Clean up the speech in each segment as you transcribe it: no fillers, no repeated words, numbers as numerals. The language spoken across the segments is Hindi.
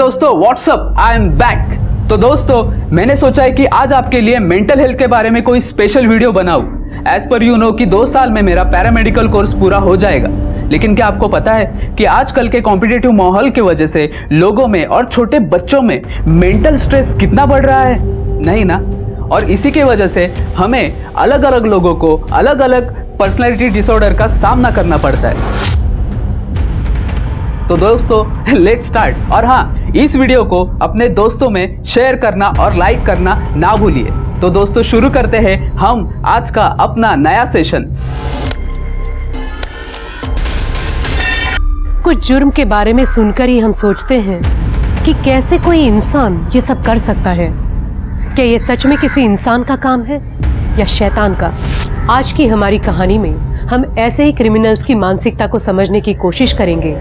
दोस्तों व्हाट्सअप, आई एम बैक। तो दोस्तों मैंने सोचा है कि आज आपके लिए मेंटल हेल्थ के बारे में कोई स्पेशल वीडियो बनाऊं। एज पर यू नो कि 2 साल में मेरा पैरामेडिकल कोर्स पूरा हो जाएगा। लेकिन क्या आपको पता है कि आजकल के कॉम्पिटिटिव माहौल की वजह से लोगों में और छोटे बच्चों में मेंटल स्ट्रेस कितना बढ़ रहा है? नहीं ना। और इसी की वजह से हमें अलग अलग लोगों को अलग अलग पर्सनैलिटी डिसऑर्डर का सामना करना पड़ता है। तो दोस्तों लेट्स स्टार्ट। और हाँ, इस वीडियो को अपने दोस्तों में शेयर करना और लाइक करना ना भूलिए। तो दोस्तों शुरू करते हैं हम आज का अपना नया सेशन। कुछ जुर्म के बारे में सुनकर ही हम सोचते हैं कि कैसे कोई इंसान ये सब कर सकता है। क्या ये सच में किसी इंसान का काम है या शैतान का? आज की हमारी कहानी में हम ऐसे ही क्रिमिनल्स की मानसिकता को समझने की कोशिश करेंगे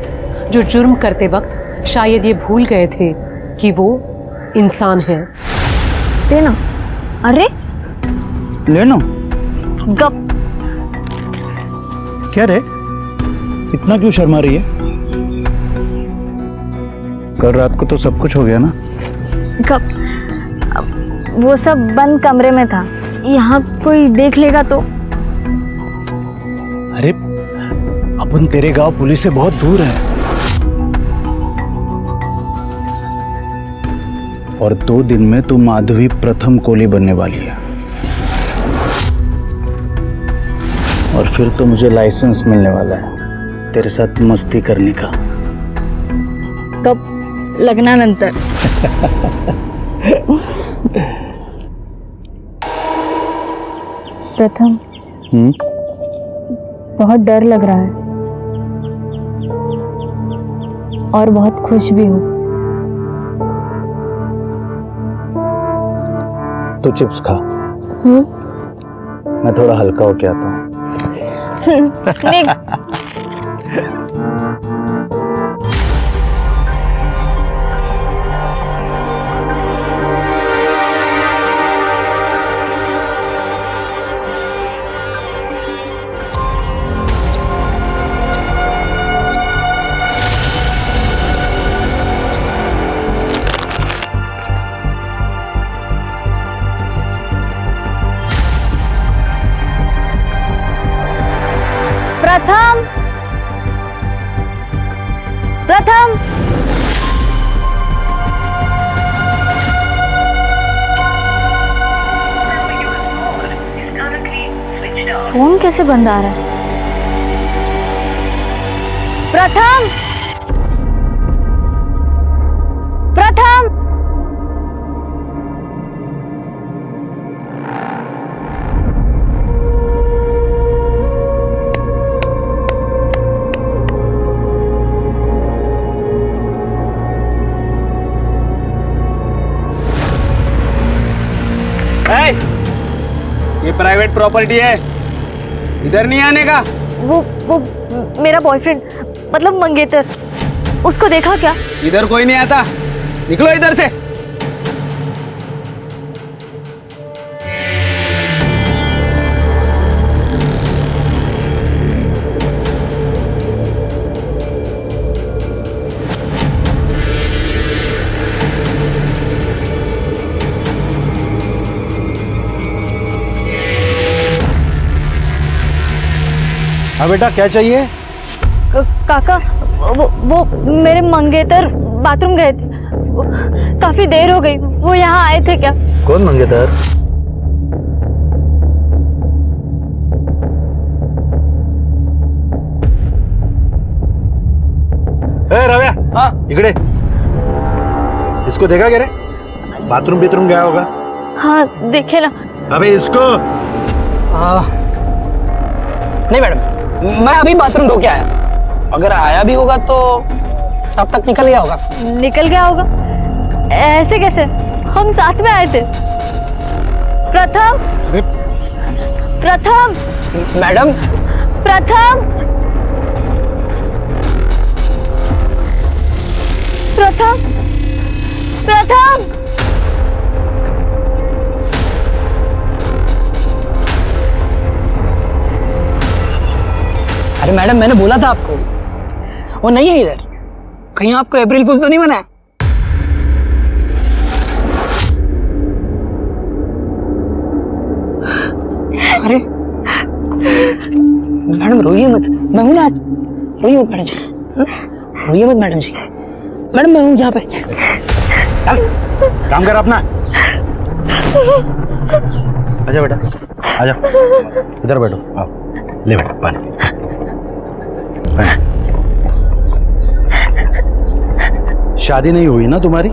जो जुर्म करते वक्त शायद ये भूल गए थे कि वो इंसान है। लेना, अरे लेनो गप। क्या रे, इतना क्यों शर्मा रही है? कल रात को तो सब कुछ हो गया ना। गप, वो सब बंद कमरे में था। यहाँ कोई देख लेगा तो। अरे अपन तेरे गांव पुलिस से बहुत दूर है और 2 दिन में तू माधवी प्रथम कोली बनने वाली है और फिर तो मुझे लाइसेंस मिलने वाला है तेरे साथ मस्ती करने का। कब? लग्नानंतर। प्रथम, बहुत डर लग रहा है और बहुत खुश भी हूँ। तो चिप्स खा, मैं थोड़ा हल्का होके आता हूँ। नहीं। प्रथम, प्रथम, फोन कैसे बंद आ रहा है? प्रथम, प्रथम, ये प्राइवेट प्रॉपर्टी है, इधर नहीं आने का। वो मेरा बॉयफ्रेंड, मतलब मंगेतर, उसको देखा क्या? इधर कोई नहीं आता, निकलो इधर से। हाँ बेटा, क्या चाहिए? काका, वो मेरे मंगेतर बाथरूम गए थे। काफी देर हो गई, वो यहाँ आए थे क्या? कौन मंगेतर? रव्या, हाँ इकड़े। इसको देखा क्या रे? बाथरूम गया होगा। हाँ देखे ना। अबे इसको। नहीं मैडम, मैं अभी बाथरूम धो के आया। अगर आया भी होगा तो अब तक निकल गया होगा। निकल गया होगा? ऐसे कैसे? हम साथ में आए थे। प्रथम, प्रथम, मैडम, प्रथम, प्रथम, प्रथम। अरे मैडम, मैंने बोला था आपको, वो नहीं है इधर। कहीं आपको अप्रैल फूल तो नहीं बना है? अरे मैडम रोइए मत, मैं हूं ना, रोइए मत मैडम जी, रोइए मत मैडम जी, मैडम मैं हूं यहाँ पे। चल काम कर अपना। आजा बेटा, आजा इधर बैठो, आओ ले बेटा पानी पानी। शादी नहीं हुई ना तुम्हारी?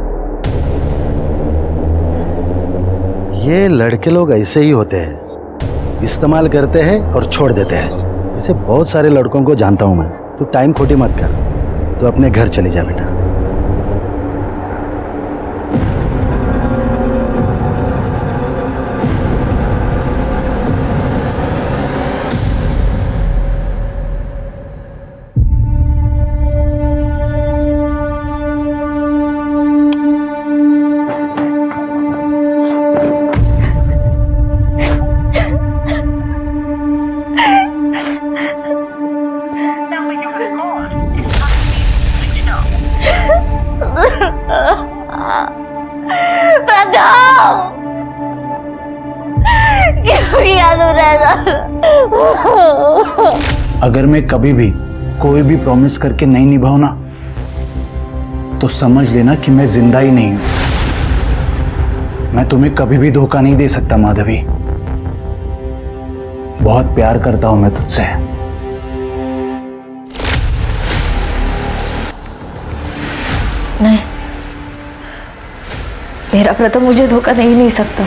ये लड़के लोग ऐसे ही होते हैं, इस्तेमाल करते हैं और छोड़ देते हैं। इसे बहुत सारे लड़कों को जानता हूं मैं। तू टाइम खोटी मत कर, तो अपने घर चली जा बेटा। अगर मैं कभी भी कोई भी प्रॉमिस करके नहीं निभाऊं ना, तो समझ लेना कि मैं जिंदा ही नहीं हूं। मैं तुम्हें कभी भी धोखा नहीं दे सकता माधवी। बहुत प्यार करता हूं मैं तुझसे। नहीं, मेरा प्रथम मुझे धोखा नहीं सकता।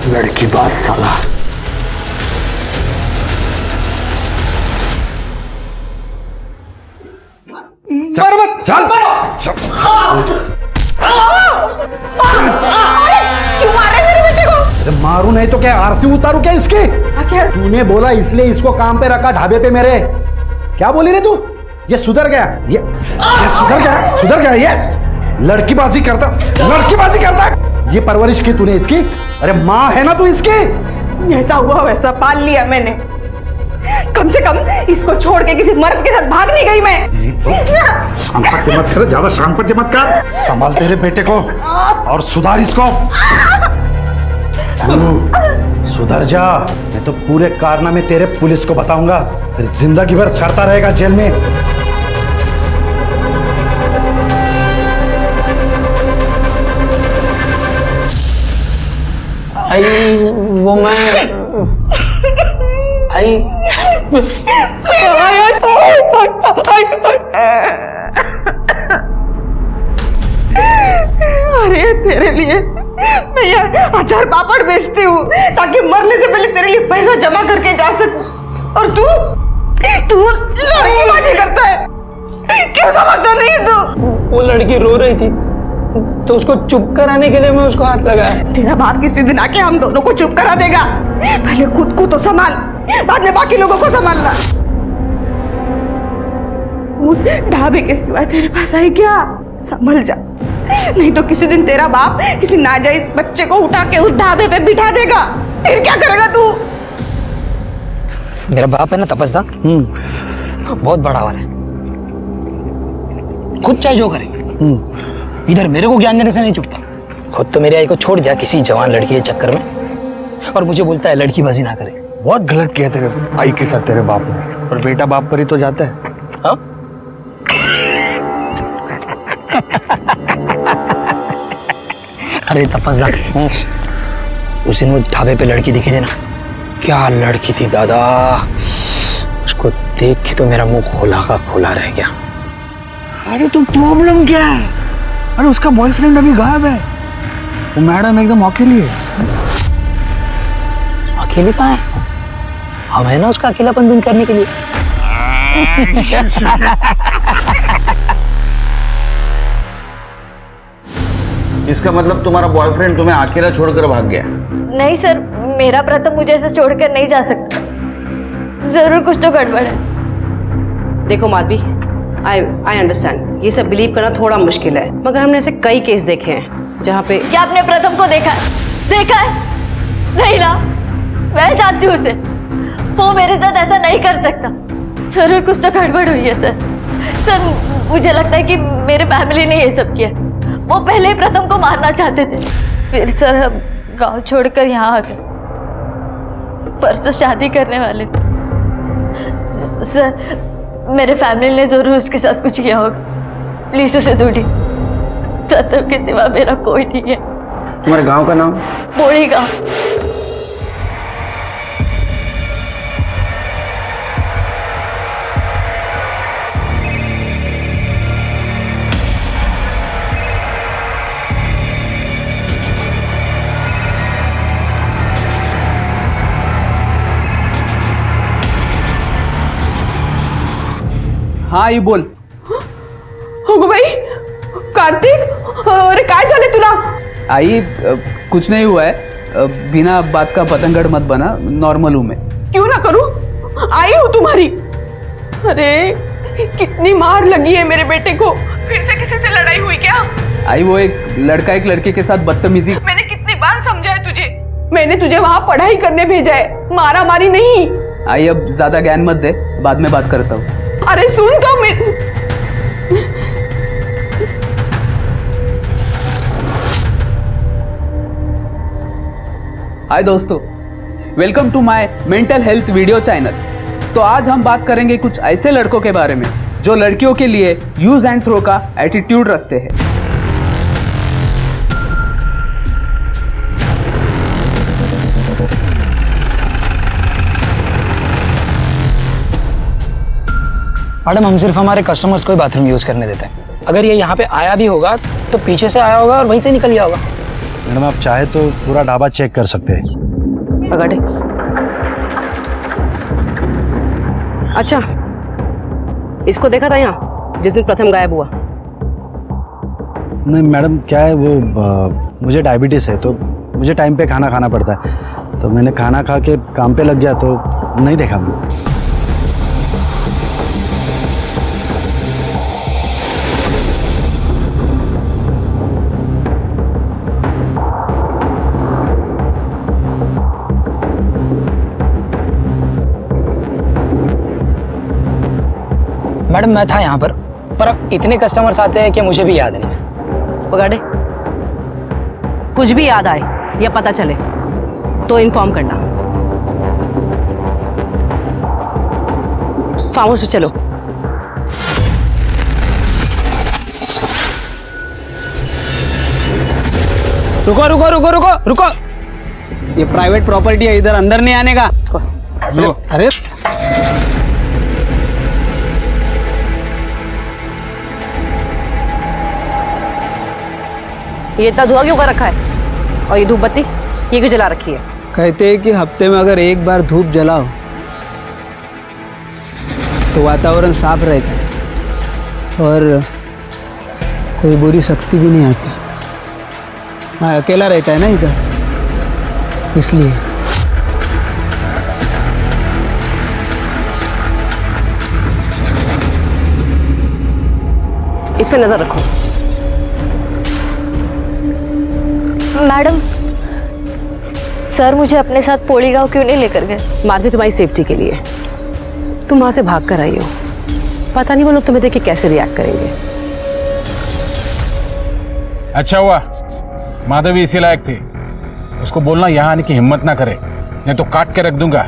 लड़की बात साला। बराबर चल क्यों मार रहे मेरे बेटे को? अरे मारू नहीं तो क्या आरती उतारू क्या इसकी? क्या? तूने बोला इसलिए इसको काम पे रखा ढाबे पे मेरे। क्या बोली रे तू? ये सुधर गया, ये सुधर गया ये लड़कीबाजी करता। ये परवरिश की तूने इसकी? अरे माँ है ना तू इसकी? जैसा हुआ वैसा पाल लिया मैंने। कम से कम इसको छोड़ के किसी मर्द के साथ भाग नहीं गई मैं। शांपत्य मत कर, ज्यादा शांपत्य मत कर। संभाल तेरे बेटे को और सुधार इसको। सुधर जा, मैं तो पूरे कारनामे तेरे पुलिस को बताऊंगा, फिर जिंदगी भर सड़ता रहेगा जेल में। आई वो मैं आई अरे तेरे लिए मैं ये अचार पापड़ बेचती हूँ ताकि मरने से पहले तेरे लिए पैसा जमा करके जा सकूं। और तू लड़कीबाजी करता है। क्यों समझता नहीं तू? वो लड़की रो रही थी तो उसको चुप कराने के लिए मैं उसको हाथ लगाया। तेरा बाप किसी दिन आके हम दोनों को चुप करा देगा। पहले खुद को तो संभाल, बाद में बाकी लोगों को संभालना। उस ढाबे के सिवा तेरे पास है क्या? संभल जा, नहीं तो किसी दिन तेरा बाप किसी नाजायज बच्चे को उठा के उस ढाबे पे बिठा देगा। फिर क्या करेगा तू? मेरा बाप है ना तपस्दा, बहुत बड़ा वाला है, खुद चाहे जो करे, इधर मेरे को ज्ञान देने से नहीं चुकता। खुद तो मेरी आई को छोड़ दिया किसी जवान लड़की के चक्कर में, और मुझे बोलता है लड़कीबाजी ना करे। बहुत गलत किया तेरे आई के साथ तेरे बाप ने, पर बेटा बाप पर ही तो जाता है। हाँ? अरे तपस्दा, उस दिन वो ढाबे पे लड़की दिखी थी ना, क्या लड़की थी दादा, उसको देख के तो मेरा मुंह खोला का खोला रह गया। अरे तो प्रॉब्लम क्या है? अरे उसका बॉयफ्रेंड अभी गायब है, वो मैडम एकदम अकेली है। अकेली कहाँ है? हम है ना उसका अकेलापन दूर करने के लिए। इसका मतलब तुम्हारा बॉयफ्रेंड तुम्हें अकेला छोड़कर भाग गया? नहीं सर, मेरा प्रथम मुझे ऐसे छोड़कर नहीं जा सकता। जरूर कुछ तो गड़बड़ है। देखो माधवी, आई अंडरस्टैंड, ये सब बिलीव करना थोड़ा मुश्किल है, मगर हमने ऐसे कई केस देखे हैं जहाँ पे। क्या आपने प्रथम को देखा है? देखा है? नहीं ना, मैं जानती हूँ उसे, वो मेरे साथ ऐसा नहीं कर सकता। सर कुछ तो गड़बड़ हुई है सर। सर मुझे लगता है कि मेरे फैमिली ने ये सब किया। वो पहले ही प्रथम को मारना चाहते थे, फिर सर हम गांव छोड़कर यहाँ आ गए। परसों शादी करने वाले थे सर। मेरे फैमिली ने जरूर उसके साथ कुछ किया होगा, प्लीज उसे ढूंढिए। प्रथम के सिवा मेरा कोई नहीं है। तुम्हारे गांव का नाम? बोड़ी गांव। हाँ आई बोल. हो भाई कार्तिक, अरे काय झाले तुला? आई कुछ नहीं हुआ है, बिना बात का पतंगड़ मत बना, नॉर्मल हूं मैं. क्यों ना करूं, आई हूं तुम्हारी. अरे कितनी मार लगी है मेरे बेटे को, फिर से किसी से लड़ाई हुई क्या? आई वो एक लड़का एक लड़के के साथ बदतमीजी. मैंने कितनी बार समझाया तुझे, मैंने तुझे वहां पढ़ाई करने भेजा है, मारा मारी नहीं. आई अब ज्यादा ज्ञान मत दे, बाद में बात करता हूँ. अरे सुन तो हाय दोस्तों, welcome to my mental health video channel. तो आज हम बात करेंगे कुछ ऐसे लड़कों के बारे में जो लड़कियों के लिए यूज एंड थ्रो का एटीट्यूड रखते हैं. मैडम हम सिर्फ हमारे कस्टमर्स को ही बाथरूम यूज करने देते हैं. अगर ये यहाँ पे आया भी होगा तो पीछे से आया होगा और वहीं से निकल गया होगा. मैडम आप चाहे तो पूरा ढाबा चेक कर सकते हैं. पकड़े. अच्छा, इसको देखा था यहाँ जिस दिन प्रथम गायब हुआ? नहीं मैडम, क्या है वो मुझे डायबिटीज़ है तो मुझे टाइम पे खाना खाना पड़ता है, तो मैंने खाना खा के काम पे लग गया तो नहीं देखा मैंने. मैडम मैं था यहाँ पर अब इतने कस्टमर्स आते हैं कि मुझे भी याद नहीं. पकड़े. कुछ भी याद आए या पता चले तो इन्फॉर्म करना. फार्म हाउस पे चलो. रुको रुको रुको रुको रुको, ये प्राइवेट प्रॉपर्टी है, इधर अंदर नहीं आने का. अरे ये इतना धुआं क्यों कर रखा है? और ये धूप बत्ती ये क्यों जला रखी है? कहते हैं कि हफ्ते में अगर एक बार धूप जलाओ तो वातावरण साफ रहता है और कोई बुरी शक्ति भी नहीं आती. मैं अकेला रहता है ना इधर, इसलिए. इस पे नजर रखो. मैडम, सर मुझे अपने साथ पोड़ी गांव क्यों नहीं लेकर गए? मार भी तुम्हारी सेफ्टी के लिए. तुम वहां से भाग कर आई हो, पता नहीं वो लोग तुम्हें देख के कैसे रिएक्ट करेंगे. अच्छा हुआ माधवी इसी लायक थी, उसको बोलना यहाँ आने की हिम्मत ना करे, नहीं तो काट के रख दूंगा.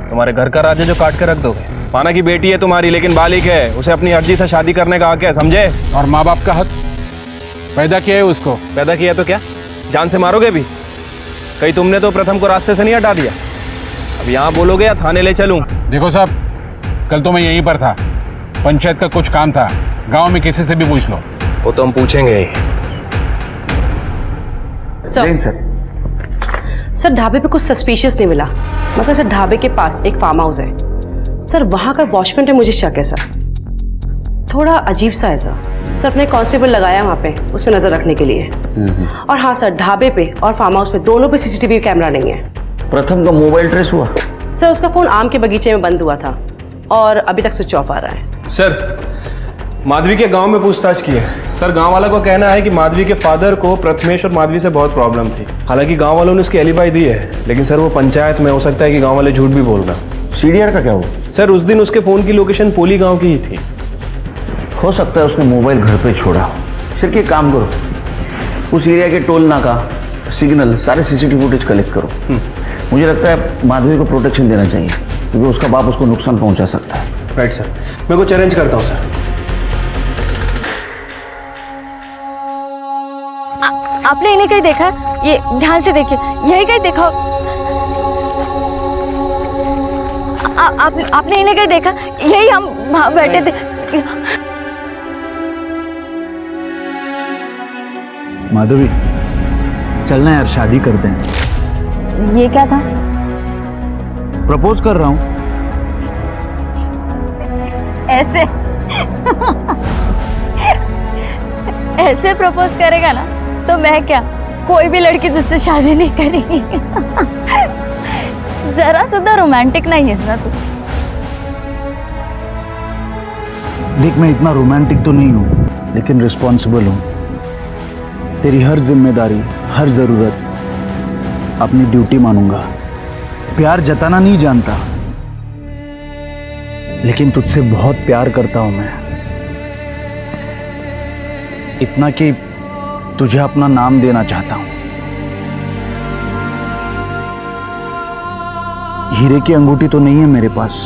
तुम्हारे घर का राज है जो काट के रख दोगे? माना की बेटी है तुम्हारी, लेकिन बालिक है, उसे अपनी अर्जी से शादी करने का हक है, समझे? और माँ बाप का हक, पैदा किया है उसको. पैदा किया तो क्या जान से मारोगे भी? कहीं तुमने तो प्रथम को रास्ते से नहीं हटा दिया? अब यहाँ बोलोगे या थाने ले चलूं? देखो साहब, कल तो मैं यहीं पर था, पंचायत का कुछ काम था, गांव में किसी से भी पूछ लो. वो तो हम पूछेंगे ही. सर ढाबे पे कुछ सस्पिशियस नहीं मिला, मगर सर ढाबे के पास एक फार्म हाउस है सर, वहां का वॉचमैन पे मुझे शक है सर. थोड़ा अजीब सा है सर. सर अपने कांस्टेबल लगाया वहाँ पे उस पर नजर रखने के लिए. और हाँ सर, ढाबे पे और फार्म हाउस पे दोनों पे सीसीटीवी कैमरा नहीं है. प्रथम का मोबाइल ट्रेस हुआ? सर उसका फोन आम के बगीचे में बंद हुआ था और अभी तक स्विच ऑफ आ रहा है. सर माधवी के गांव में पूछताछ की है सर। गांव वाला का कहना है कि माधवी के फादर को प्रथमेश और माधवी से बहुत प्रॉब्लम थी। हालांकि गांव वालों ने उसकी एलिबाई दी है, लेकिन सर वो पंचायत में, हो सकता है कि गांव वाले झूठ भी बोल रहे हैं। सीडीआर का क्या हुआ? सर उस दिन उसके फोन की लोकेशन पोली गांव की ही थी। हो सकता है उसने मोबाइल घर पे छोड़ा। सिर्फ एक काम करो, उस एरिया के टोल नाका, सिग्नल, सारे सीसीटीवी फुटेज कलेक्ट करो। मुझे लगता है माधवी को प्रोटेक्शन देना चाहिए, क्योंकि उसका बाप उसको नुकसान पहुंचा सकता है। राइट सर, मैं को चैलेंज करता हूँ सर। आपने इन्हें कहीं देखा? ये ध्यान से देखिए, यही कहीं देखा? आपने इन्हें कहीं देखा? यही हम वहां बैठे थे। माधवी, चलना यार, शादी करते हैं। ये क्या था? प्रपोज कर रहा हूँ। ऐसे ऐसे प्रपोज करेगा ना तो मैं क्या, कोई भी लड़की तुझसे शादी नहीं करेगी। जरा सुधा रोमांटिक नहीं है ना तू। देख, मैं इतना रोमांटिक तो नहीं हूँ, लेकिन रिस्पॉन्सिबल हूँ। तेरी हर जिम्मेदारी, हर जरूरत अपनी ड्यूटी मानूंगा। प्यार जताना नहीं जानता, लेकिन तुझसे बहुत प्यार करता हूं मैं। इतना कि तुझे अपना नाम देना चाहता हूं। हीरे की अंगूठी तो नहीं है मेरे पास,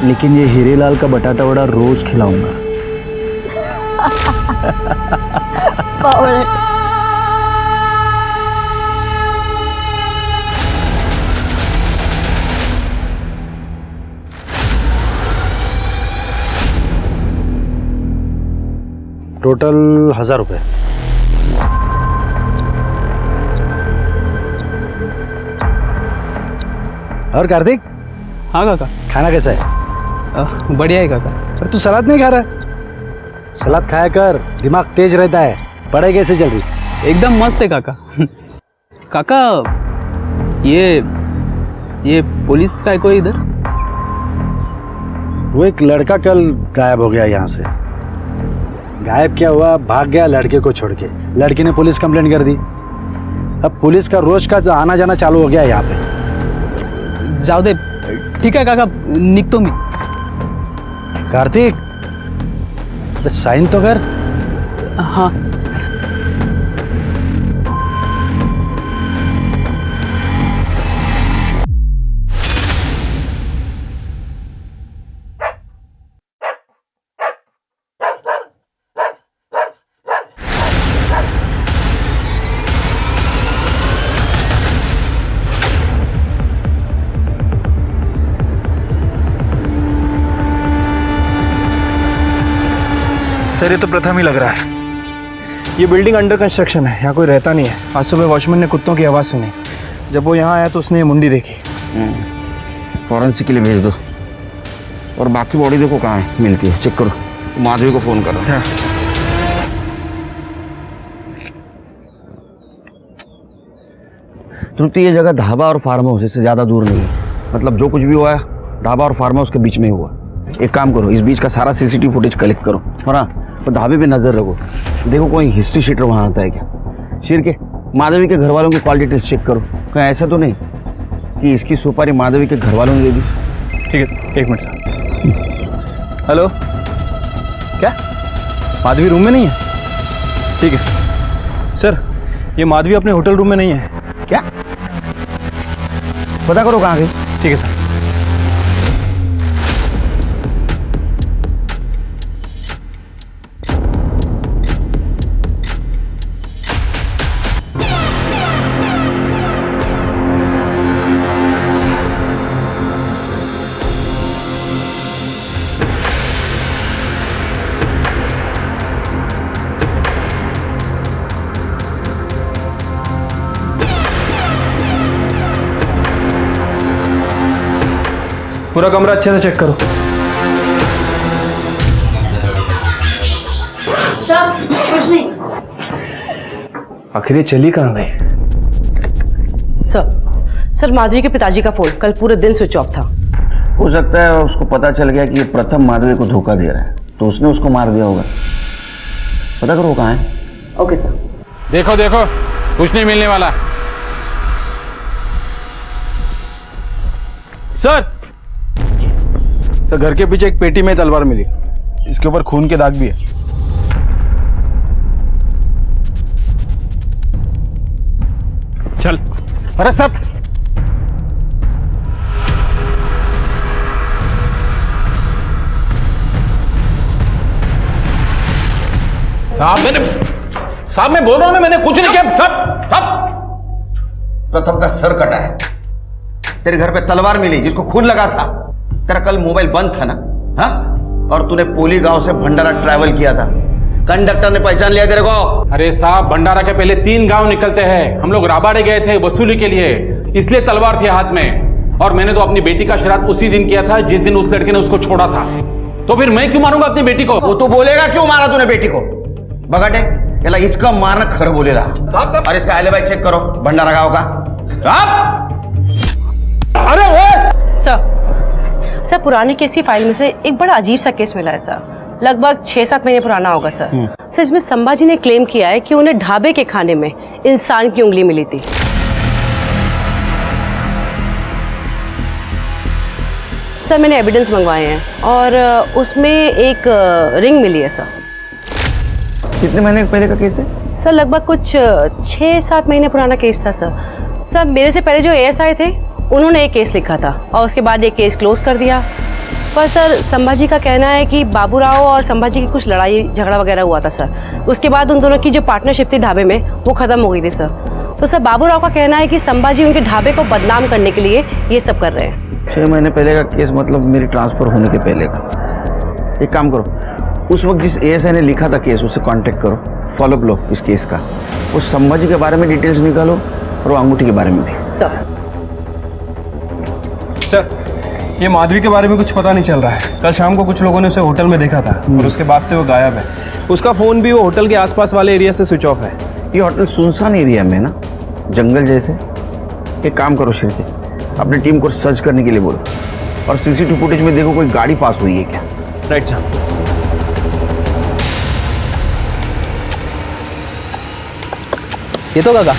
लेकिन ये हीरे लाल का बटाटा वड़ा रोज खिलाऊंगा। टोटल 1000 रुपये। और कार्तिक, हाँ काका। खाना कैसा है? बढ़िया है काका। पर तू सलाद नहीं खा रहा? सलाद खाया कर, दिमाग तेज रहता है। पढ़ाई कैसे चल रही? एकदम मस्त है काका। काका, ये पुलिस का है कोई इधर? वो एक लड़का कल गायब हो गया यहाँ से। गायब क्या हुआ, भाग गया लड़के को छोड़ के। लड़की ने पुलिस कंप्लेंट कर दी। अब पुलिस का रोज का आना जाना चालू हो गया यहाँ पे। जाओ दे, ठीक है काका, निकतो मी। कार्तिक, साइन तो कर। हाँ। सर ये तो प्रथम ही लग रहा है। ये बिल्डिंग अंडर कंस्ट्रक्शन है, यहाँ कोई रहता नहीं है। आज सुबह वॉचमैन ने कुत्तों की आवाज़ सुनी। जब वो यहाँ आया तो उसने ये मुंडी देखी। फॉरेंसिक के लिए भेज दो। और बाकी बॉडी देखो कहाँ है, मिलती है, चेक करो। माधवी को फ़ोन करो। हाँ। तृप्ति, ये जगह ढाबा और फार्म हाउस इससे ज़्यादा दूर नहीं है। मतलब जो कुछ भी हुआ है ढाबा और फार्म हाउस के बीच में ही हुआ। एक काम करो, इस बीच का सारा सीसीटीवी फुटेज कलेक्ट करो, और हाँ, तो ढाबे पे नजर रखो। देखो कोई हिस्ट्री शीटर वहाँ आता है क्या। शिर के माधवी के घर वालों की कॉल डिटेल्स चेक करो। कहीं ऐसा तो नहीं कि इसकी सुपारी माधवी के घर वालों ने दे दी। ठीक है, 1 मिनट। हेलो, क्या माधवी रूम में नहीं है? ठीक है सर, ये माधवी अपने होटल रूम में नहीं है। क्या? पता करो कहाँ गई। ठीक है सर। पूरा कमरा अच्छे से चेक करो। सर कुछ नहीं। आखिर ये चली कहाँ गई? सर माधवी के पिताजी का फोन कल पूरे दिन स्विच ऑफ था। हो सकता है उसको पता चल गया कि ये प्रथम माधवी को धोखा दे रहा है, तो उसने उसको मार दिया होगा। पता करो वो कहाँ है। Okay sir. देखो देखो, कुछ नहीं मिलने वाला। सर घर के पीछे एक पेटी में तलवार मिली, इसके ऊपर खून के दाग भी है। चल। अरे सब साहब मैं बोल रहा हूं ना, मैंने कुछ नहीं किया। सब प्रथम का सर कटा है, तेरे घर पे तलवार मिली जिसको खून लगा था, तेरा कल मोबाइल बंद था ना, हाँ? और तूने पोली गांव से भंडारा ट्रैवल किया था, कंडक्टर ने पहचान लिया तेरे को। अरे साहब, भंडारा के पहले 3 गांव निकलते हैं। हम लोग राबाड़े गए थे वसूली के लिए, इसलिए तलवार थी हाथ में। और मैंने तो अपनी बेटी का श्राद्ध उसी दिन किया था जिस दिन उस लड़के ने उसको छोड़ा था। तो फिर मैं क्यों मारूंगा अपनी बेटी को? वो तो बोलेगा क्यों मारा तूने बेटी को? बगाटे याला इतका मारना खरं बोलेला। और इसका एलिबाई चेक करो भंडारा गांव का। अरे वो सर पुरानी केस की फाइल में से एक बड़ा अजीब सा केस मिला है सर, लगभग 6-7 महीने पुराना होगा सर। सर इसमें संभाजी ने क्लेम किया है कि उन्हें ढाबे के खाने में इंसान की उंगली मिली थी। सर मैंने एविडेंस मंगवाए हैं और उसमें एक रिंग मिली है सर। कितने महीने पहले का केस है? सर लगभग कुछ 6-7 महीने पुराना केस था सर। सर मेरे से पहले जो एएसआई थे उन्होंने एक केस लिखा था और उसके बाद ये केस क्लोज कर दिया। पर सर संभाजी का कहना है कि बाबूराव और संभाजी की कुछ लड़ाई झगड़ा वगैरह हुआ था सर। उसके बाद उन दोनों की जो पार्टनरशिप थी ढाबे में वो ख़त्म हो गई थी सर। तो सर बाबूराव का कहना है कि संभाजी उनके ढाबे को बदनाम करने के लिए ये सब कर रहे हैं। 6 महीने पहले का केस मतलब मेरी ट्रांसफर होने के पहले का। एक काम करो, उस वक्त जिस एएसआई ने लिखा था केस उससे कांटेक्ट करो, फॉलोअप लो इस केस का। उस संभाजी के बारे में डिटेल्स निकालो और वो अंगूठी के बारे में भी। सर ये माधवी के बारे में कुछ पता नहीं चल रहा है। कल शाम को कुछ लोगों ने उसे होटल में देखा था और उसके बाद से वो गायब है। उसका फ़ोन भी वो होटल के आसपास वाले एरिया से स्विच ऑफ है। ये होटल सुनसान एरिया में ना, जंगल जैसे। एक काम करो शिरके, अपनी टीम को सर्च करने के लिए बोलो और सीसीटीवी फुटेज में देखो कोई गाड़ी पास हुई है क्या। राइट साहब। ये तो काका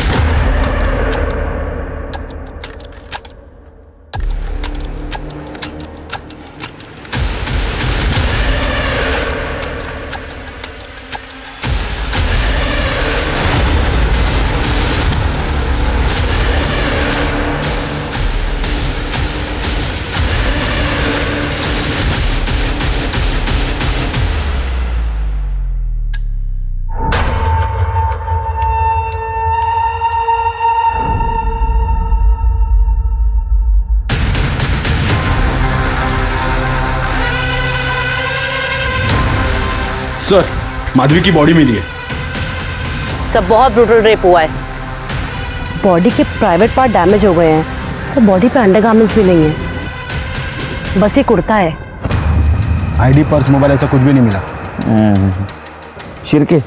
सर माधवी की बॉडी मिली है। सब बहुत ब्रूटल रेप हुआ है। बॉडी के प्राइवेट पार्ट डैमेज हो गए हैं। सब बॉडी पे अंडरगारमेंट्स भी नहीं है, बस ये कुर्ता है। आईडी, पर्स, मोबाइल ऐसा कुछ भी नहीं मिला। शिरके,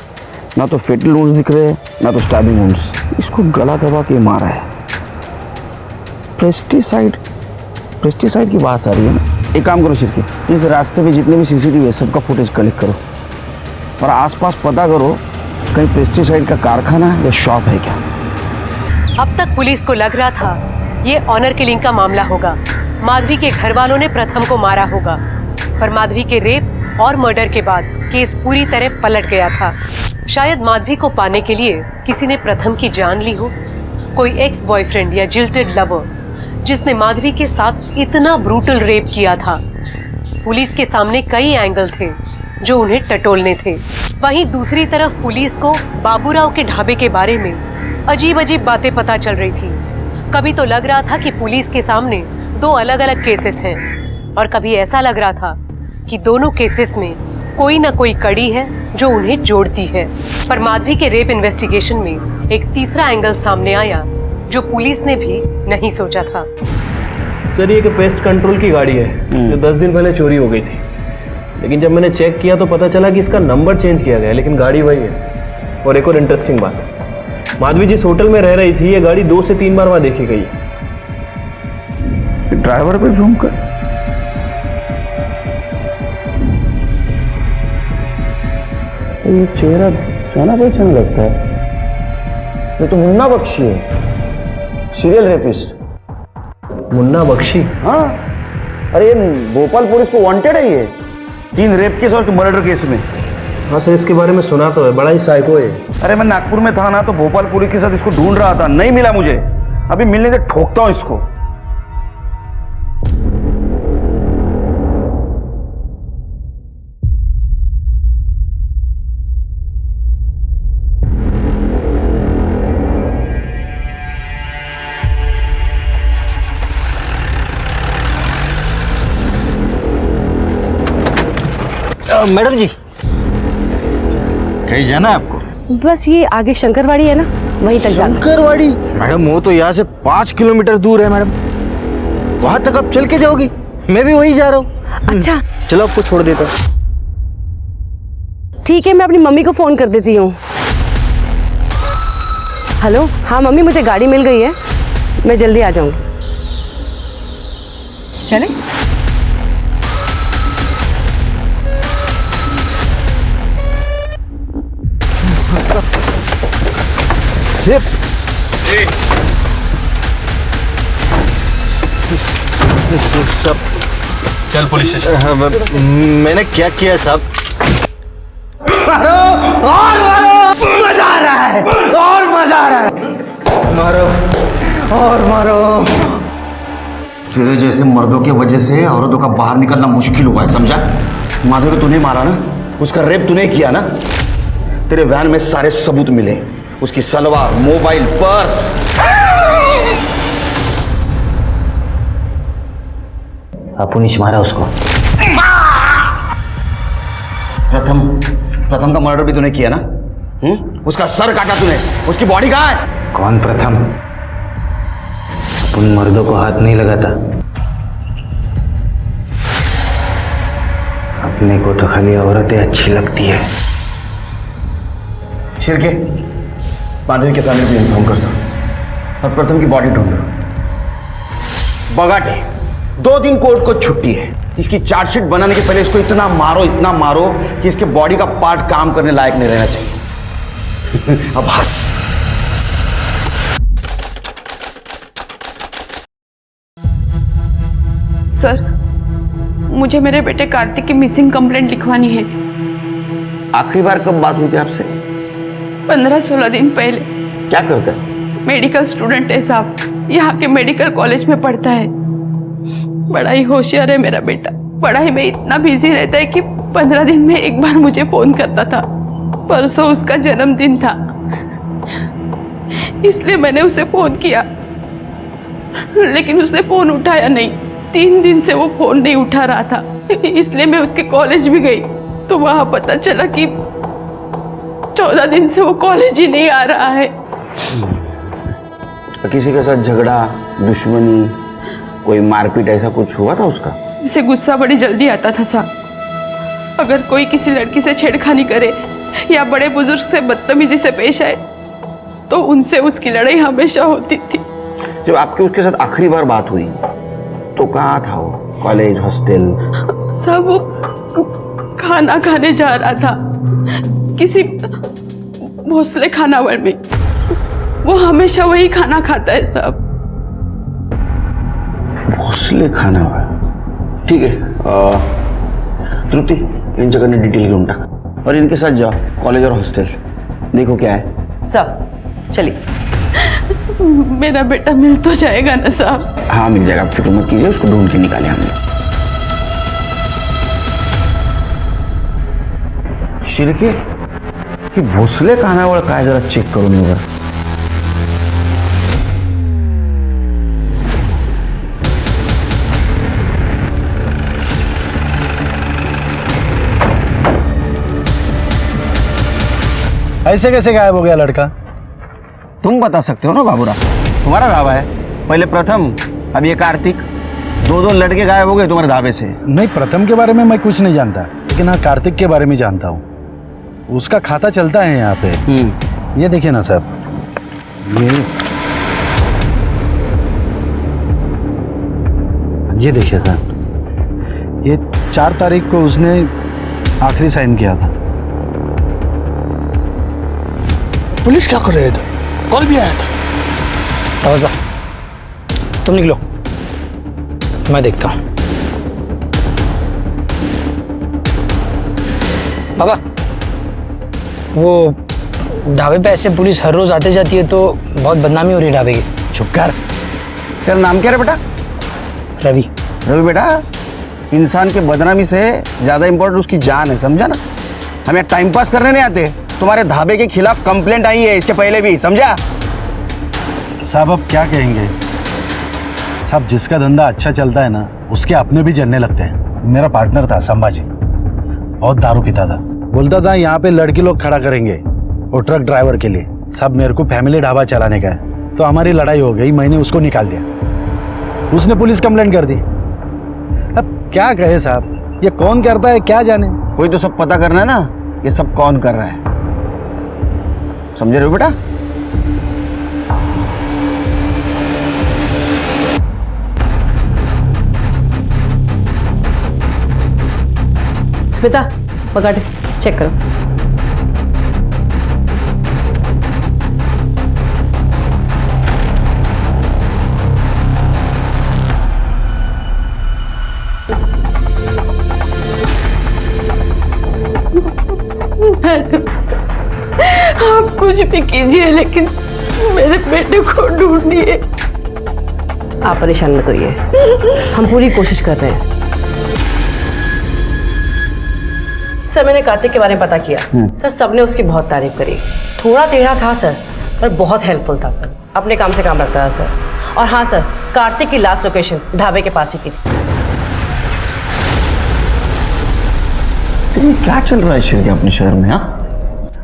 ना तो फेटल वुंड्स दिख रहे हैं ना तो स्टैबिंग वुंड्स। इसको गला दबा के मारा है। पेस्टिसाइड की बात आ रही है ना। एक काम करो शिरके, इस रास्ते पे जितने भी सीसीटीवी है सबका फुटेज कलेक्ट करो और आसपास पता करो कहीं पेस्टिसाइड का कारखाना या शॉप है क्या। अब तक पुलिस को लग रहा था ये ऑनर किलिंग का मामला होगा। माधवी के घर वालों ने प्रथम को मारा होगा, पर माधवी के रेप और मर्डर के बाद केस पूरी तरह पलट गया था। शायद माधवी को पाने के लिए किसी ने प्रथम की जान ली हो, कोई एक्स बॉयफ्रेंड या जिल्टेड लवर जिसने माधवी के साथ इतना ब्रूटल रेप किया था। पुलिस के सामने कई एंगल थे जो उन्हें टटोलने थे। वहीं दूसरी तरफ पुलिस को बाबूराव के ढाबे के बारे में अजीब अजीब बातें पता चल रही थी। कभी तो लग रहा था कि पुलिस के सामने 2 अलग अलग केसेस हैं और कभी ऐसा लग रहा था कि दोनों केसेस में कोई ना कोई कड़ी है जो उन्हें जोड़ती है। पर माधवी के रेप इन्वेस्टिगेशन में एक तीसरा एंगल सामने आया जो पुलिस ने भी नहीं सोचा था। सर ये एक पेस्ट कंट्रोल की गाड़ी है जो 10 दिन पहले चोरी हो गई थी, लेकिन जब मैंने चेक किया तो पता चला कि इसका नंबर चेंज किया गया है, लेकिन गाड़ी वही है। और एक और इंटरेस्टिंग बात, माधवी जिस होटल में रह रही थी ये गाड़ी 2 से 3 बार वहां देखी गई है। ड्राइवर पे जूम कर ये चेहरा जाना पहचाना लगता है। ये तो मुन्ना बख्शी है, सीरियल रेपिस्ट। मुन्ना बख्शी? हाँ, अरे ये भोपाल पुलिस को वांटेड है ये, 3 रेप केस और मर्डर केस में। हाँ सर, इसके बारे में सुना तो है, बड़ा ही साइको है। अरे मैं नागपुर में था ना, तो भोपाल पुलिस के साथ इसको ढूंढ रहा था, नहीं मिला मुझे। अभी मिलने से ठोकता हूं इसको। मैडम जी, कहीं जाना है आपको? बस ये आगे शंकरवाड़ी है ना, वहीं तक जाना। शंकरवाड़ी? मैडम वो तो यहाँ से 5 किलोमीटर दूर है मैडम, वहां तक आप चल के जाओगी? मैं भी वहीं जा रहा हूँ। अच्छा चलो आपको छोड़ देता हूँ। ठीक है, मैं अपनी मम्मी को फोन कर देती हूँ। हेलो, हाँ मम्मी, मुझे गाड़ी मिल गई है, मैं जल्दी आ जाऊँगी। चले? सब चल पुलिस स्टेशन। मैंने क्या किया साहब? मारो और मारो, मजा आ रहा है और मजा आ रहा है। मारो और मारो। तेरे जैसे मर्दों की वजह से औरतों का बाहर निकलना मुश्किल हुआ है, समझा? माधव को तूने मारा ना, उसका रेप तूने किया ना। तेरे वैन में सारे सबूत मिले, उसकी सलवार, मोबाइल, पर्स। अपुनिश मारा उसको। प्रथम का मर्डर भी तूने किया ना? उसका सर काटा तूने, उसकी बॉडी कहाँ है? कौन प्रथम? उन मर्दों को हाथ नहीं लगाता। अपने को तो खाली औरतें अच्छी लगती है। शिरके, माधवी के फैमिली को इन्फॉर्म कर दो और प्रथम की बॉडी ढूंढो। बगाटे 2 दिन कोर्ट को छुट्टी है। इसकी चार्जशीट बनाने के पहले इसको इतना मारो कि इसके बॉडी का पार्ट काम करने लायक नहीं रहना चाहिए। अब हंस। सर, मुझे मेरे बेटे कार्तिक की मिसिंग कंप्लेंट लिखवानी है। आखिरी बार कब बात हुई थी आपसे? 15-16 दिन पहले। क्या करता है? मेडिकल स्टूडेंट है साहब, यहाँ के मेडिकल कॉलेज में पढ़ता है। बड़ा ही होशियार है मेरा बेटा, पढ़ाई में इतना बिजी रहता है कि 15 दिन में एक बार मुझे फोन करता था। परसों उसका जन्मदिन था, इसलिए मैंने उसे फोन किया, लेकिन उसने फोन उठाया नहीं। 3 दिन से वो फोन नहीं उठा रहा था, इसलिए मैं उसके कॉलेज भी गई तो वहां पता चला कि 14 दिन से वो कॉलेज ही नहीं आ रहा है। किसी के साथ झगड़ा, दुश्मनी, कोई मारपीट ऐसा कुछ हुआ था उसका? उसे गुस्सा बड़ी जल्दी आता था साहब। अगर कोई किसी लड़की से छेड़खानी करे या बड़े बुजुर्ग से बदतमीजी से पेश आए तो उनसे उसकी लड़ाई हमेशा होती थी। जब आपकी उसके साथ आखिरी बार बात हुई तो कहाँ था वो? College, hostel? सब वो खाना खाने जा रहा था किसी भोसले खानावर में। वो हमेशा वही खाना खाता है साहब। भोसले खानावर? ठीक है, तृप्ति, इन जगह ने डिटेल ढूंढ टाक और इनके साथ जाओ कॉलेज और हॉस्टल, देखो क्या है। सर चलिए। मेरा बेटा मिल तो जाएगा ना साहब? हाँ मिल जाएगा, फिक्र मत कीजिए, उसको ढूंढ के निकाले हमने। शिरके, ही भोसले खानावर काय जरा चेक करून बघा। ऐसे कैसे गायब हो गया लड़का? तुम बता सकते हो ना बाबूराव, तुम्हारा धाबा है। पहले प्रथम, अब ये कार्तिक, 2 लड़के गायब हो गए तुम्हारे धाबे से। नहीं, प्रथम के बारे में मैं कुछ नहीं जानता, लेकिन हाँ कार्तिक के बारे में जानता हूँ। उसका खाता चलता है यहाँ पे। ये देखिए ना साहब, ये देखिए साहब, ये 4 तारीख को उसने आखिरी साइन किया था। पुलिस क्या कर रहे थे? कॉल भी आया था। तवज्जा, तुम निकलो, मैं देखता हूँ। बाबा, वो ढाबे पे ऐसे पुलिस हर रोज आते जाती है तो बहुत बदनामी हो रही है ढाबे की। चुप कर। तेरा नाम क्या है बेटा? रवि। रवि बेटा, इंसान के बदनामी से ज़्यादा इम्पोर्टेंट उसकी जान है, समझा ना? हम यहाँ टाइम पास करने नहीं आते। तुम्हारे ढाबे के खिलाफ कंप्लेंट आई है इसके पहले भी, समझा? साहब अब क्या कहेंगे साहब, जिसका धंधा अच्छा चलता है ना उसके अपने भी जलने लगते हैं। मेरा पार्टनर था संभाजी, बहुत दारू पीता था, बोलता था यहाँ पे लड़की लोग खड़ा करेंगे वो ट्रक ड्राइवर के लिए। साहब मेरे को फैमिली ढाबा चलाने का है, तो हमारी लड़ाई हो गई, मैंने उसको निकाल दिया, उसने पुलिस कंप्लेंट कर दी। अब क्या कहे साहब, ये कौन करता है क्या जाने। कोई तो सब पता करना है ना, ये सब कौन कर रहा है, समझे रहे हो बेटा? स्मिता, पकड़, चेक करो। आप कुछ भी कीजिए लेकिन मेरे बेटे को ढूंढिए। आप परेशान मत होइए, हम पूरी कोशिश कर रहे हैं। सर मैंने कार्तिक के बारे में पता किया। सर सबने उसकी बहुत तारीफ करी। थोड़ा टेढ़ा था सर, पर बहुत हेल्पफुल था सर, अपने काम से काम रखता था सर। और हाँ सर, कार्तिक की लास्ट लोकेशन ढाबे के पास ही की थी। ये क्या चल रहा है शिरके अपने शहर में? हाँ,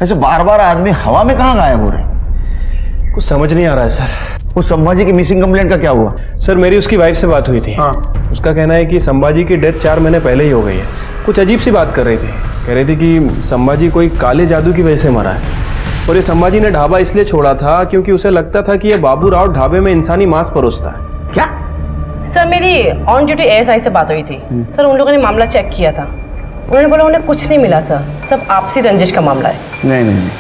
ऐसे बार बार आदमी हवा में कहाँ गायब हो रहे? कुछ समझ नहीं आ रहा है सर। वो संभाजी की मिसिंग कंप्लेंट का क्या हुआ? सर मेरी उसकी वाइफ से बात हुई थी। हाँ। उसका कहना है कि संभाजी की डेथ 4 महीने पहले ही हो गई है। कुछ अजीब सी बात कर रही थी, कह रही थी कि संभाजी कोई काले जादू की वजह से मरा है। और ये संभाजी ने ढाबा इसलिए छोड़ा था क्योंकि उसे लगता था कि ये बाबू राव ढाबे में इंसानी मांस परोसता है। क्या? सर मेरी ऑन ड्यूटी एएसआई से बात हुई थी। सर उन लोगों ने मामला चेक किया था, उन्होंने बोला उन्हें कुछ नहीं मिला सर, सब आपसी रंजिश का मामला है। नहीं नहीं नहीं,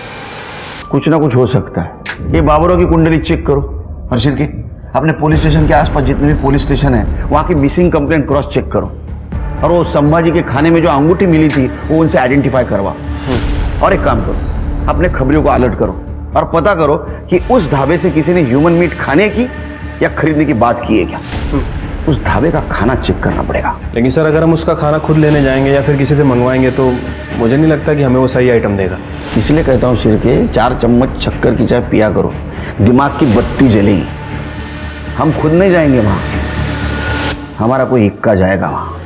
कुछ ना कुछ हो सकता है। ये बाबरों की कुंडली चेक करो और शिरके अपने पुलिस स्टेशन के आसपास जितने भी पुलिस स्टेशन है वहाँ की मिसिंग कंप्लेंट क्रॉस चेक करो, और वो संभाजी के खाने में जो अंगूठी मिली थी वो उनसे आइडेंटिफाई करवा। और एक काम करो, अपने खबरियों को अलर्ट करो और पता करो कि उस ढाबे से किसी ने ह्यूमन मीट खाने की या खरीदने की बात की है क्या। उस ढाबे का खाना चेक करना पड़ेगा। लेकिन सर अगर हम उसका खाना खुद लेने जाएंगे या फिर किसी से मंगवाएंगे तो मुझे नहीं लगता कि हमें वो सही आइटम देगा। इसलिए कहता हूँ शिरके, 4 चम्मच शक्कर की चाय पिया करो, दिमाग की बत्ती जलेगी। हम खुद नहीं जाएंगे वहाँ, हमारा कोई इक्का जाएगा वहाँ।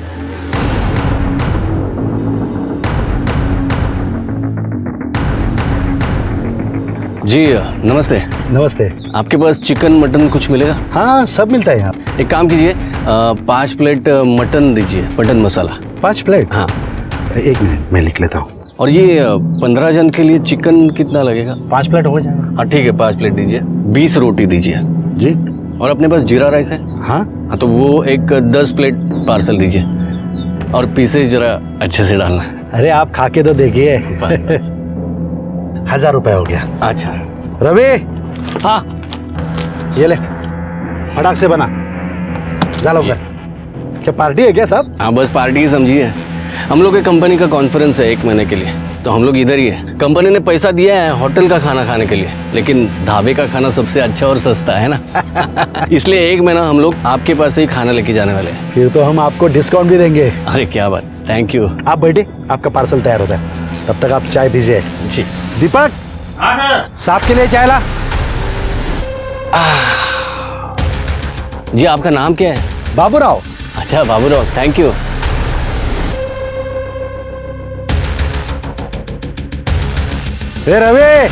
जी नमस्ते। नमस्ते। आपके पास चिकन मटन कुछ मिलेगा? हाँ सब मिलता है यहाँ। एक काम कीजिए, 5 प्लेट मटन दीजिए, मटन मसाला। 5 प्लेट? हाँ। एक मिनट मैं लिख लेता हूँ। और ये 15 जन के लिए चिकन कितना लगेगा? 5 प्लेट हो जाएगा। हाँ ठीक है, 5 प्लेट दीजिए। 20 रोटी दीजिए जी। और अपने पास जीरा राइस है? हाँ तो वो एक 10 प्लेट पार्सल दीजिए, और पीसेज जरा अच्छे से डालना। अरे आप खा के तो देखिए। बस। 1000 रुपए हो गया। अच्छा रवि, हाँ ये ले, फटाक से बना, जा लो कर। क्या पार्टी है क्या साहब? हाँ बस पार्टी ही समझिए। हम लोग के कंपनी का कॉन्फ्रेंस है 1 महीने के लिए, तो हम लोग इधर ही है। कंपनी ने पैसा दिया है होटल का खाना खाने के लिए, लेकिन ढाबे का खाना सबसे अच्छा और सस्ता है ना। इसलिए 1 महीना हम लोग आपके पास से ही खाना लेके जाने वाले हैं। फिर तो हम आपको डिस्काउंट भी देंगे। अरे क्या बात, थैंक यू। आप बैठे, आपका पार्सल तैयार होता है, तब तक आप चाय पीजिए। जी। दीपक, साहब के लिए चाय ला। जी आपका नाम क्या है? बाबूराव। अच्छा बाबूराव, थैंक यू। ए रवि,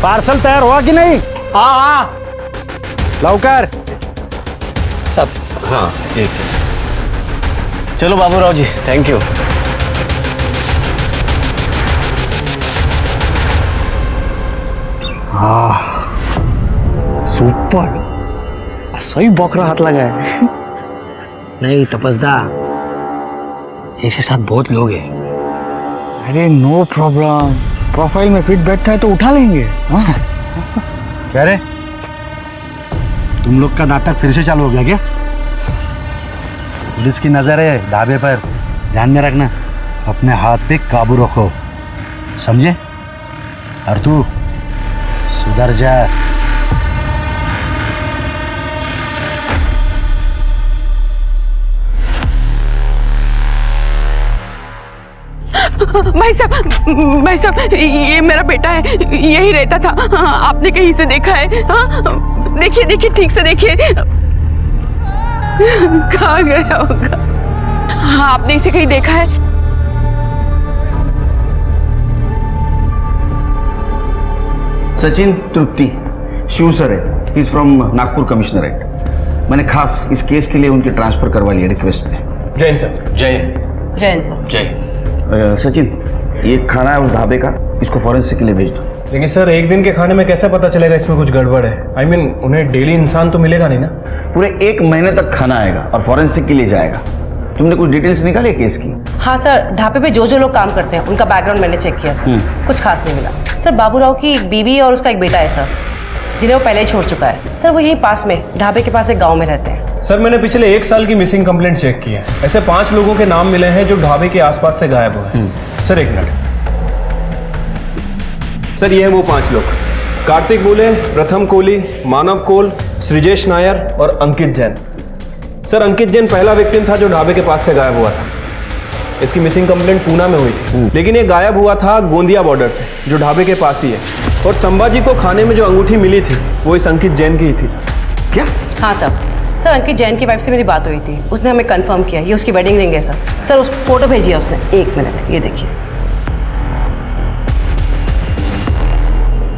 पार्सल तैयार हुआ कि नहीं? हाँ लवकर। सब। हाँ एक से। चलो बाबूराव जी, थैंक यू। सुपर, सही बकरा हाथ लगा है। नहीं तपस्दा, ऐसे साथ बहुत लोग हैं। अरे नो प्रॉब्लम, प्रोफाइल में फिट बैठता है तो उठा लेंगे। हाँ? क्या रे, तुम लोग का नाटक फिर से चालू हो गया क्या? पुलिस की नजर है ढाबे पर, ध्यान में रखना। अपने हाथ पे काबू रखो, समझे? और तू सुधर जा। भाई साहब ये मेरा बेटा है, यही रहता था। आपने कहीं से देखा है? हाँ? देखिए देखिए, ठीक से देखिए, कहाँ गया होगा? हाँ, आपने इसे कहीं देखा है? सचिन तृप्ति, शिव सर है, इज फ्रॉम नागपुर कमिश्नरेट। मैंने खास इस केस के लिए उनकी ट्रांसफर करवा लिया रिक्वेस्ट पे। जय सर। जय सर। जय। सचिन, ये खाना है उस ढाबे का, इसको फॉरेंसिक के लिए भेज दो। लेकिन सर एक दिन के खाने में कैसे पता चलेगा इसमें कुछ गड़बड़ है? I mean, उन्हें डेली इंसान तो मिलेगा नहीं ना? पूरे 1 महीने तक खाना आएगा और फॉरेंसिक के लिए जाएगा। तुमने कुछ डिटेल्स निकाली है केस की? हाँ सर, ढाबे पे जो लोग काम करते हैं उनका बैकग्राउंड मैंने चेक किया सर, कुछ खास नहीं मिला। सर बाबूराव की एक बीवी और उसका एक बेटा है सर, जिन्हें वो पहले ही छोड़ चुका है। सर वो यहीं पास में ढाबे के पास एक गाँव में रहते हैं। सर मैंने पिछले 1 साल की मिसिंग कंप्लेंट चेक की है। ऐसे 5 लोगों के नाम मिले हैं जो ढाबे के आसपास से गायब हुए हैं। Sir 1 minute. सर ये हैं वो 5 लोग: कार्तिक बुले, प्रथम कोहली, मानव कोल, सृजेश नायर और अंकित जैन। सर अंकित जैन पहला विक्टिम था जो ढाबे के पास से गायब हुआ था। इसकी मिसिंग कंप्लेंट पूना में हुई थी, लेकिन ये गायब हुआ था गोंदिया बॉर्डर से, जो ढाबे के पास ही है। और संभाजी को खाने में जो अंगूठी मिली थी वो इस अंकित जैन की ही थी। सर क्या? हाँ सर अंकित जैन की वाइफ से मेरी बात हुई थी, उसने हमें कंफर्म किया ये उसकी वेडिंग रिंग है सर। सर उस फोटो भेजी है उसने। 1 मिनट, ये देखिए।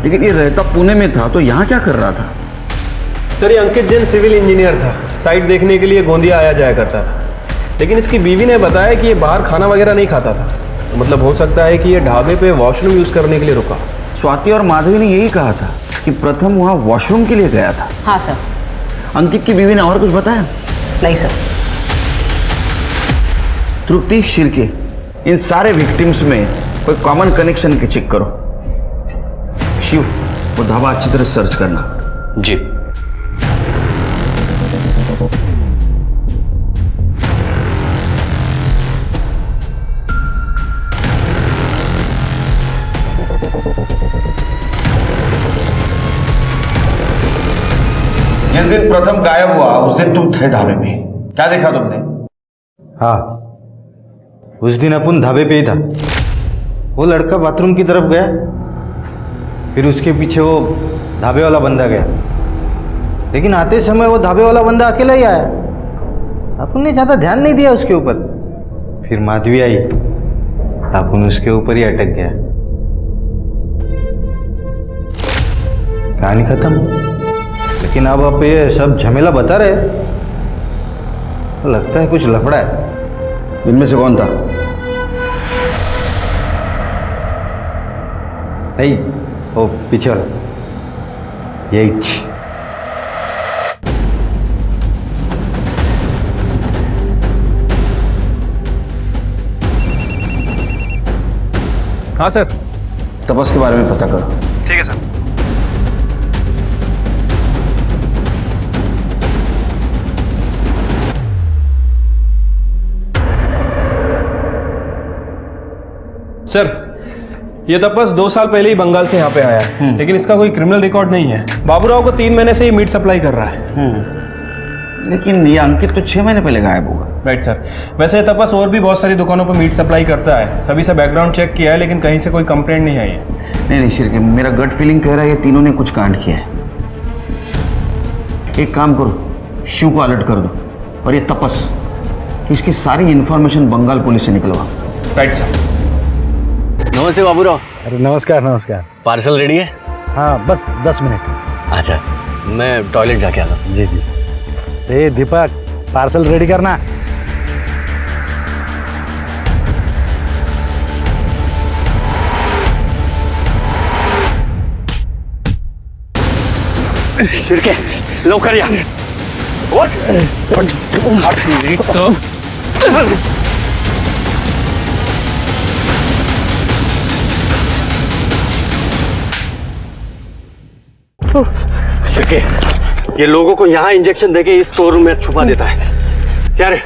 लेकिन ये रहता पुणे में था तो यहाँ क्या कर रहा था? सर ये अंकित जैन सिविल इंजीनियर था, साइट देखने के लिए गोंदिया आया जाया करता था। लेकिन इसकी बीवी ने बताया कि ये बाहर खाना वगैरह नहीं खाता था, तो मतलब हो सकता है कि ये ढाबे पे वॉशरूम यूज करने के लिए रुका। स्वाति और माधवी ने यही कहा था कि प्रथम वहाँ वॉशरूम के लिए गया था। हाँ सर। अंकित की बीवी ने और कुछ बताया? नहीं सर। तृप्ति, शिर्के, इन सारे विक्टिम्स में कोई कॉमन कनेक्शन के चेक करो। शिव, वो ढाबा अच्छी तरह सर्च करना। जी। जिस दिन प्रथम गायब हुआ उस दिन तुम थे ढाबे में, क्या देखा तुमने? हाँ, उस दिन अपन ढाबे पे ही था। वो लड़का बाथरूम की तरफ गया, फिर उसके पीछे वो ढाबे वाला बंदा गया, लेकिन आते समय वो ढाबे वाला बंदा अकेला ही आया। अपन ने ज़्यादा ध्यान नहीं दिया उसके ऊपर। फिर माधवी आई, अपन उसके ऊपर ही अटक गया। कहानी खत्म। लेकिन अब आप ये सब झमेला बता रहे, तो लगता है कुछ लफड़ा है। इनमें से कौन था? नहीं, वो पीछे वाला, यही। हाँ सर। तपस के बारे में पता करो। ठीक है सर। सर ये तपस 2 साल पहले ही बंगाल से यहाँ पे आया है, लेकिन इसका कोई क्रिमिनल रिकॉर्ड नहीं है। बाबूराव को 3 महीने से ये मीट सप्लाई कर रहा है। लेकिन ये अंकित तो 6 महीने पहले गायब हुआ। Right sir. वैसे तपस और भी बहुत सारी दुकानों पर मीट सप्लाई करता है, सभी से बैकग्राउंड चेक किया है, लेकिन कहीं से कोई कंप्लेंट नहीं आई है। नहीं शिरके, मेरा गट फीलिंग कह रहा है ये तीनों ने कुछ कांड किया है। एक काम करो, शिव को अलर्ट कर दो, और ये तपस, इसकी सारी इंफॉर्मेशन बंगाल पुलिस से निकलवा। Right sir. नमस्ते बाबूराव। अरे नमस्कार नमस्कार। पार्सल रेडी है? हाँ बस 10 मिनट। अच्छा, मैं टॉयलेट जाके आता हूँ। जी जी। ए दीपक, पार्सल रेडी करना। शिरके, लवकर या। शिके, ये लोगों को यहाँ इंजेक्शन देके इस स्टोर रूम में छुपा देता है। क्या रे?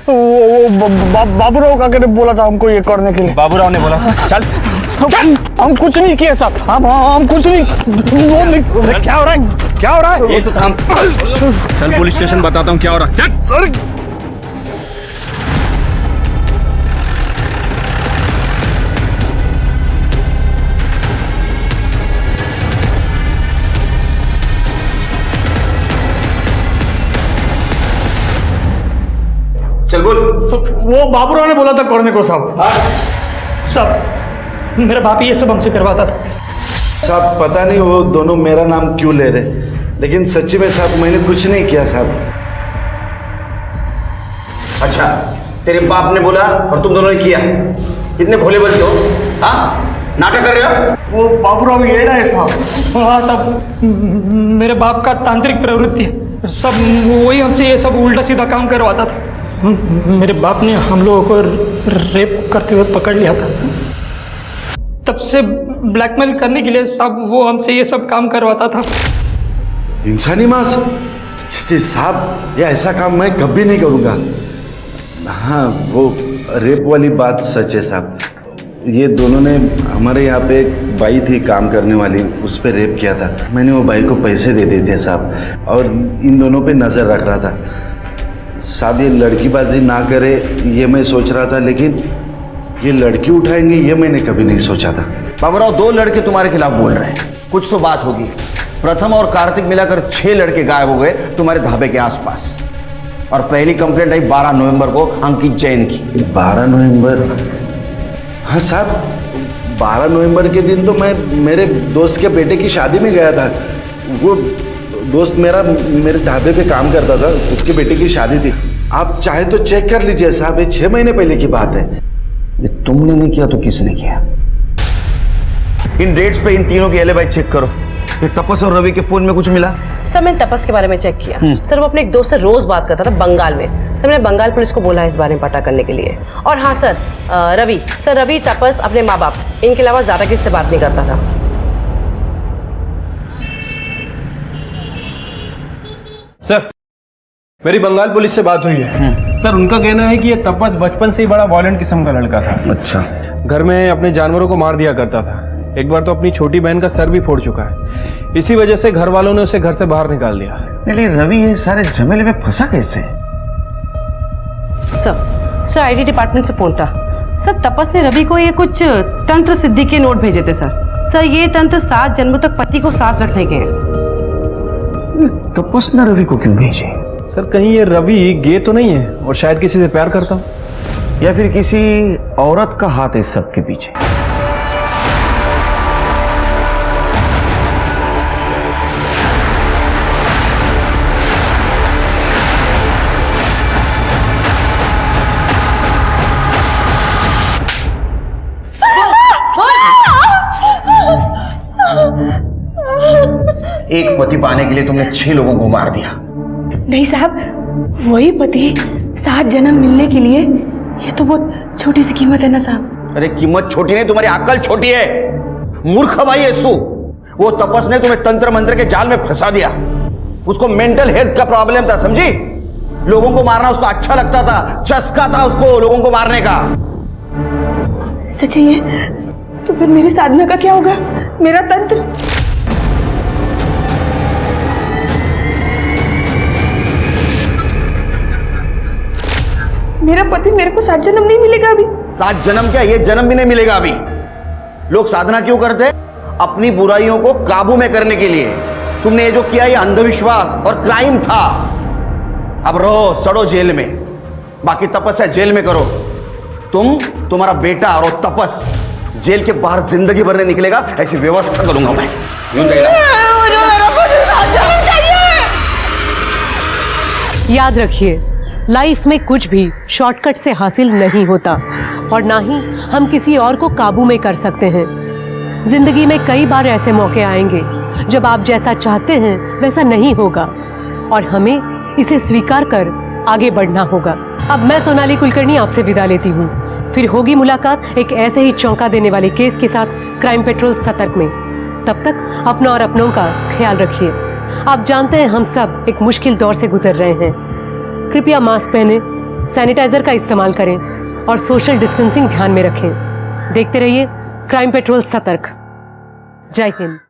बाबूराव काका ने बोला था हमको ये करने के लिए। बाबूराव ने बोला चल हम कुछ नहीं किए साहब, हम कुछ नहीं। क्या हो रहा है, क्या हो रहा है? ये तो थाम। चल पुलिस स्टेशन बताता हूँ क्या हो रहा है। चल। चल बोल। वो बाबूराव ने बोला था करने को साहब। साहब मेरा बाप ये सब हमसे करवाता था। साहब पता नहीं वो दोनों मेरा नाम क्यों ले रहे, लेकिन सच्ची में साहब मैंने कुछ नहीं किया साहब। अच्छा, तेरे बाप ने बोला और तुम दोनों ने किया? इतने भोले बनते हो? हाँ, नाटक कर रहे हो? वो बाबूराव ये है साहब। हाँ साहब, मेरे बाप का तांत्रिक प्रवृत्ति है, सब वही हमसे ये सब उल्टा सीधा काम करवाता था। मेरे बाप ने हम लोगों को रेप करते हुए पकड़ लिया था, तब से ब्लैकमेल करने के लिए सब वो हमसे ये सब काम करवाता था। इंसानी मांस? जी साहब, ये ऐसा काम मैं कभी नहीं करूँगा। हाँ, वो रेप वाली बात सच है साहब। ये दोनों ने हमारे यहाँ पे एक बाई थी काम करने वाली, उस पर रेप किया था। मैंने वो बाई को पैसे दे दिए थे साहब, और इन दोनों पे नज़र रख रहा था साहब। ये लड़कीबाजी ना करे ये मैं सोच रहा था, लेकिन ये लड़की उठाएंगे ये मैंने कभी नहीं सोचा था। बाबूराव, 2 लड़के तुम्हारे खिलाफ बोल रहे हैं, कुछ तो बात होगी। प्रथम और कार्तिक मिलाकर 6 लड़के गायब हो गए तुम्हारे ढाबे के आसपास, और पहली कंप्लेंट आई 12 नवंबर को अंकित जैन की। 12 नवंबर? हाँ साहब, 12 नवंबर के दिन तो मैं मेरे दोस्त के बेटे की शादी में गया था। वो दोस्त मेरे ढाबे पे काम करता था, उसके बेटे की शादी थी। आप चाहे तो चेक कर लीजिए साहब, ये 6 महीने पहले की बात है। ये तुमने नहीं किया तो किसने किया? इन डेट्स पे इन तीनों की एलिबाई चेक करो। ये तपस और रवि के फोन में कुछ मिला? सर मैंने तपस के बारे में चेक किया। सर वो अपने एक दोस्त से रोज बात करता था बंगाल में। सर मैंने बंगाल पुलिस को बोला इस बारे में पता करने के लिए। और हाँ सर, रवि तपस अपने माँ बाप इनके अलावा ज्यादा किसी से बात नहीं करता था। सर मेरी बंगाल पुलिस से बात हुई है। सर उनका कहना है कि ये तपस बचपन से ही बड़ा वॉयलेंट किस्म का लड़का था। अच्छा। घर में अपने जानवरों को मार दिया करता था, एक बार तो अपनी छोटी बहन का सर भी फोड़ चुका है। इसी वजह से घर वालों ने उसे घर से बाहर निकाल दिया। लेकिन रवि ये सारे झमेले में फंसा कैसे? सर आईटी डिपार्टमेंट से फोन था। सर तपस ने रवि को ये कुछ तंत्र सिद्धि के नोट भेजे थे सर। ये तंत्र 7 जन्मों तक पति को साथ रखने के हैं। तपस ने रवि को क्यों भेजे? सर कहीं ये रवि गे तो नहीं है और शायद किसी से प्यार करता हो, या फिर किसी औरत का हाथ है इस सब के पीछे? एक पति पाने के लिए तुमने 6 लोगों को मार दिया। नहीं साहब, वही पति 7 जन्म मिलने के लिए, ये तो बहुत छोटी सी कीमत है ना साहब। अरे कीमत छोटी नहीं, तुम्हारी अकल छोटी है। मूर्ख भाई है तू। वो तपस ने तुम्हें तंत्र मंत्र के जाल में फंसा दिया। उसको मेंटल हेल्थ का प्रॉब्लम था, समझी? लोगों को मारना उसको अच्छा लगता था, चस्का था उसको लोगों को मारने का। सच है? तो फिर मेरी साधना का क्या होगा? मेरा तंत्र? मेरा पति मेरे को 7 जन्म नहीं मिलेगा अभी? 7 जन्म क्या, ये जन्म भी नहीं मिलेगा अभी। लोग साधना क्यों करते? अपनी बुराइयों को काबू में करने के लिए। तुमने ये जो किया ये अंधविश्वास और क्राइम था। अब रहो सड़ो जेल में, बाकी तपस्या जेल में करो। तुम्हारा बेटा और तपस जेल के बाहर जिंदगी भर नहीं निकलेगा, ऐसी व्यवस्था करूंगा मैं। याद रखिए, लाइफ में कुछ भी शॉर्टकट से हासिल नहीं होता, और ना ही हम किसी और को काबू में कर सकते हैं। जिंदगी में कई बार ऐसे मौके आएंगे जब आप जैसा चाहते हैं वैसा नहीं होगा, और हमें इसे स्वीकार कर आगे बढ़ना होगा। अब मैं सोनाली कुलकर्णी आपसे विदा लेती हूँ। फिर होगी मुलाकात एक ऐसे ही चौंका देने वाले केस के साथ क्राइम पेट्रोल सतर्क में। तब तक अपना और अपनों का ख्याल रखिए। आप जानते हैं हम सब एक मुश्किल दौर से गुजर रहे हैं। कृपया मास्क पहने, सैनिटाइजर का इस्तेमाल करें और सोशल डिस्टेंसिंग ध्यान में रखें। देखते रहिए क्राइम पेट्रोल सतर्क। जय हिंद।